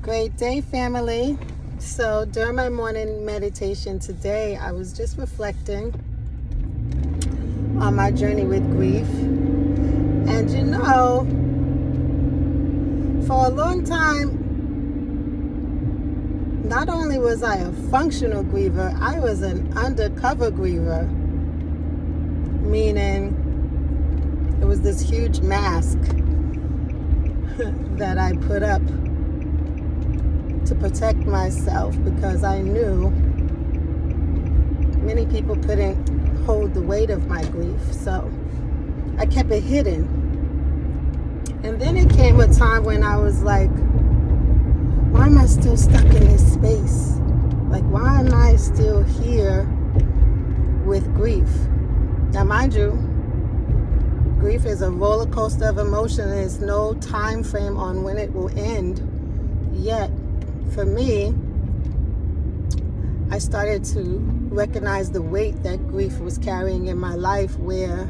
Great day, family. So during my morning meditation today, I was just reflecting on my journey with grief. And for a long time, not only was I a functional griever, I was an undercover griever. Meaning, it was this huge mask that I put up to protect myself because I knew many people couldn't hold the weight of my grief. So I kept it hidden. And then it came a time when I was like, why am I still stuck in this space? Like, why am I still here with grief? Now, mind you, grief is a roller coaster of emotion. There's no time frame on when it will end. Yet, for me, I started to recognize the weight that grief was carrying in my life, where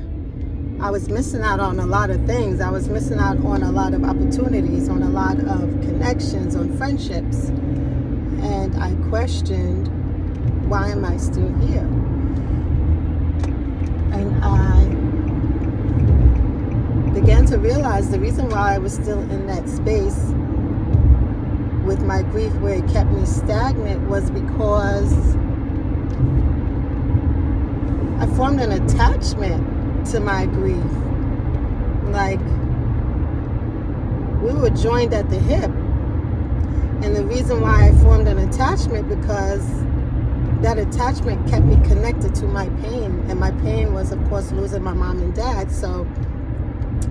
I was missing out on a lot of things. I was missing out on a lot of opportunities, on a lot of connections, on friendships. And I questioned, why am I still here? And I began to realize the reason why I was still in that space with my grief, where it kept me stagnant, was because I formed an attachment to my grief. Like, we were joined at the hip. And the reason why I formed an attachment, because that attachment kept me connected to my pain. And my pain was, of course, losing my mom and dad. So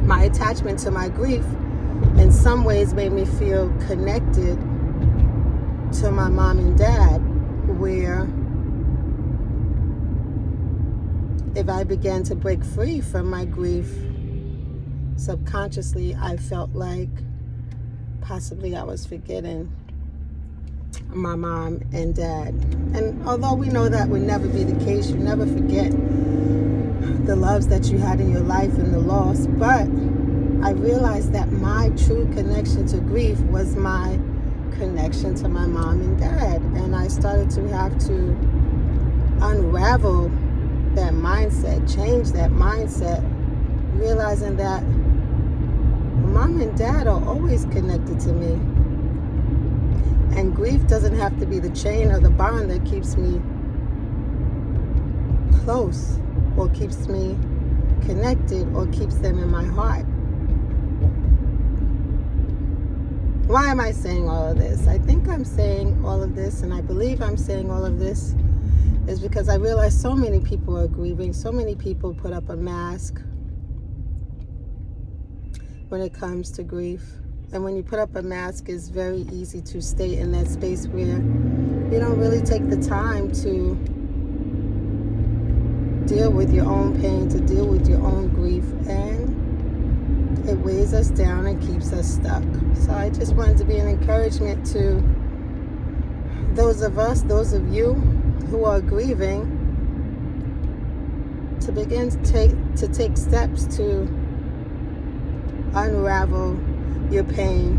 my attachment to my grief in some ways made me feel connected to my mom and dad, where if I began to break free from my grief, subconsciously I felt like possibly I was forgetting my mom and dad. And although we know that would never be the case, you never forget the loves that you had in your life and the loss, but I realized that my true connection to grief was my connection to my mom and dad. And I started to have to unravel that mindset, change that mindset, realizing that mom and dad are always connected to me. And grief doesn't have to be the chain or the bond that keeps me close or keeps me connected or keeps them in my heart. Why am I saying all of this? I think I'm saying all of this, and I believe I'm saying all of this, is because I realize so many people are grieving. So many people put up a mask when it comes to grief. And when you put up a mask, it's very easy to stay in that space where you don't really take the time to deal with your own pain, to deal with your own grief, and it weighs us down and keeps us stuck. So I just wanted to be an encouragement to those of us, those of you who are grieving, to begin to take steps to unravel your pain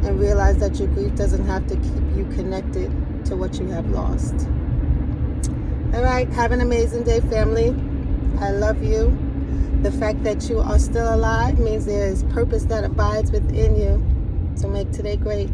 and realize that your grief doesn't have to keep you connected to what you have lost. All right, have an amazing day, family. I love you. The fact that you are still alive means there is purpose that abides within you. So make today great.